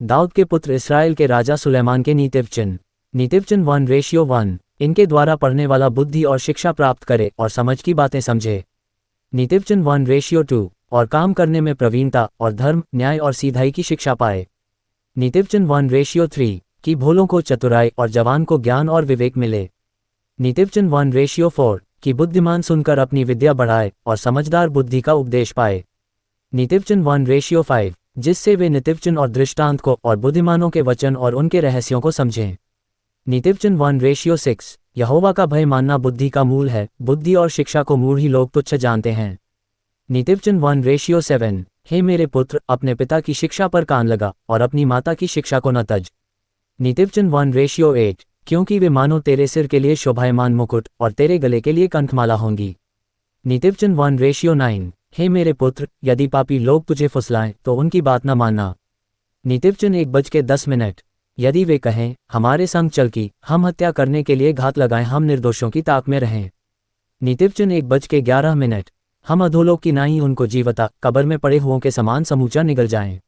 दाऊद के पुत्र इस्राएल के राजा सुलेमान के नीतिवचन। नीतिवचन 1:1। इनके द्वारा पढ़ने वाला बुद्धि और शिक्षा प्राप्त करे और समझ की बातें समझे। नीतिवचन 1:2। और काम करने में प्रवीणता और धर्म, न्याय और सीधाई की शिक्षा पाए। नीतिवचन 1:3। कि भोलों को चतुराई और जवान को ज्ञान और विवेक मिले। नीतिवचन 1:4। कि बुद्धिमान सुनकर अपनी विद्या बढ़ाए और समझदार बुद्धि का उपदेश पाए। नीतिवचन 1:5। जिससे वे नीतिवचन और दृष्टांत को और बुद्धिमानों के वचन और उनके रहस्यों को समझें। नीतिवचन 1:6। यहोवा का भय मानना बुद्धि का मूल है, बुद्धि और शिक्षा को मूढ़ ही लोग तुच्छ जानते हैं। नीतिवचन 1:7। हे मेरे पुत्र, अपने पिता की शिक्षा पर कान लगा और अपनी माता की शिक्षा को न तज। नीतिवचन 1:8। क्योंकि वे मानो तेरे सिर के लिए शोभायमान मुकुट और तेरे गले के लिए कंठमाला होंगी। नीतिवचन 1:9। हे मेरे पुत्र, यदि पापी लोग तुझे फुसलाएं तो उनकी बात न मानना। नीतिवचन 1:10। यदि वे कहें, हमारे संग चल कि हम हत्या करने के लिए घात लगाएं, हम निर्दोषों की ताक में रहें। नीतिवचन 1:11। हम अधोलोक की नाई उनको जीवता कब्र में पड़े हुओं के समान समूचा निगल जाएं।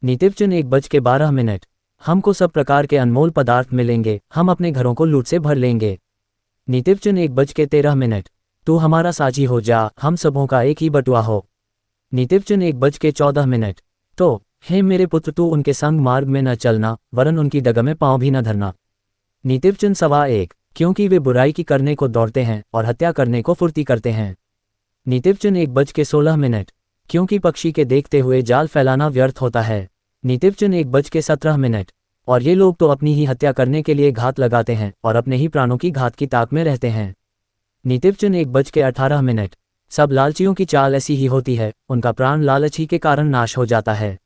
नीतिवचन 1:12। हमको सब प्रकार के अनमोल पदार्थ मिलेंगे, हम अपने घरों को लूट से भर लेंगे। नीतिवचन 1:13। तू हमारा साझी हो जा, हम सबों का एक ही बटुआ हो। नीतिवचन 1:14। तो हे मेरे पुत्र, तू उनके संग मार्ग में न चलना, वरन उनकी डगर में पाँव भी न धरना। नीतिवचन 1:15। क्योंकि वे बुराई की करने को दौड़ते हैं और हत्या करने को फुर्ती करते हैं। नीतिवचन 1:16। क्योंकि पक्षी के देखते हुए जाल फैलाना व्यर्थ होता है। नीतिवचन 1:17। और ये लोग तो अपनी ही हत्या करने के लिए घात लगाते हैं और अपने ही प्राणों की घात की ताक में रहते हैं। नीतिवचन 1:18। सब लालचियों की चाल ऐसी ही होती है, उनका प्राण लालच ही के कारण नाश हो जाता है।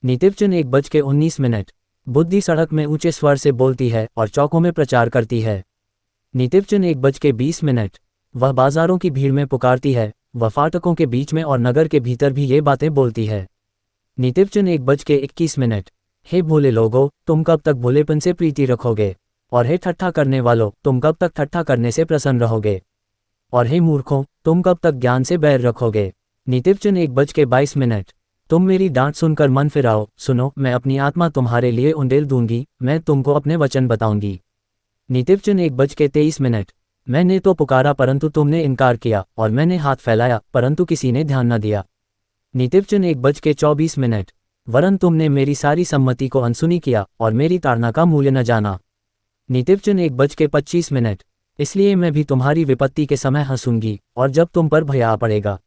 नीतिवचन 1:19। बुद्धि सड़क में ऊंचे स्वर से बोलती है और चौकों में प्रचार करती है। नीतिवचन 1:20। वह बाजारों की भीड़ में पुकारती है, वह फाटकों के बीच में और नगर के भीतर भी ये बातें बोलती है। नीतिवचन 1:21। हे भोले लोगों, तुम कब तक भोलेपन से प्रीति रखोगे? और हे ठट्ठा करने वालों, तुम कब तक ठट्ठा करने से प्रसन्न रहोगे? और हे मूर्खों, तुम कब तक ज्ञान से बैर रखोगे? नीतिवचन 1:22। तुम मेरी डांट सुनकर मन फिराओ, सुनो, मैं अपनी आत्मा तुम्हारे लिए उंडेल दूंगी, मैं तुमको अपने वचन बताऊंगी। नीतिवचन 1:23। मैंने तो पुकारा परंतु तुमने इनकार किया, और मैंने हाथ फैलाया परंतु किसी ने ध्यान न दिया। नीतिवचन 1:24। वरन तुमने मेरी सारी सम्मति को अनसुनी किया और मेरी ताड़ना का मूल्य न जाना। नीतिवचन 1:25। इसलिए मैं भी तुम्हारी विपत्ति के समय हंसूंगी और जब तुम पर भय आ पड़ेगा।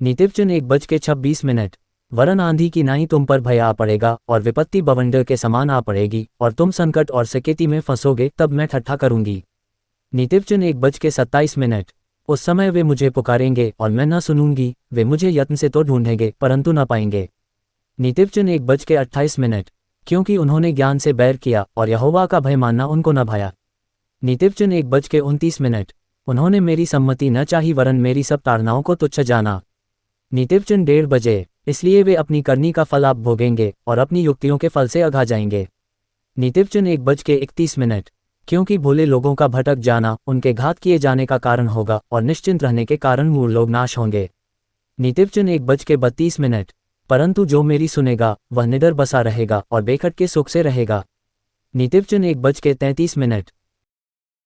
नीतिवचन 1:26। वरन आंधी की नाई तुम पर भय आ पड़ेगा और विपत्ति बवंडर के समान आ पड़ेगी और तुम संकट और सकेती में फंसोगे, तब मैं ठट्ठा करूंगी। नीतिवचन 1:27। उस समय वे मुझे पुकारेंगे और मैं न सुनूंगी, वे मुझे यत्न से तो ढूंढेंगे परंतु न पाएंगे। नीतिवचन 1:28। क्योंकि उन्होंने ज्ञान से बैर किया और यहोवा का भय मानना उनको न भाया। नीतिवचन 1:29। उन्होंने मेरी सम्मति न चाही वरन मेरी सब ताड़नाओं को तुच्छ जाना। नीतिवचन 1:30। इसलिए वे अपनी करनी का फल आप भोगेंगे और अपनी युक्तियों के फल से अघा जाएंगे। नीतिवचन 1:31। क्योंकि भोले लोगों का भटक जाना उनके घात किए जाने का कारण होगा और निश्चिंत रहने के कारण मूढ़ लोग नाश होंगे। नीतिवचन 1:32। परंतु जो मेरी सुनेगा वह निडर बसा रहेगा और बेखट के सुख से रहेगा। नीतिवचन 1:33।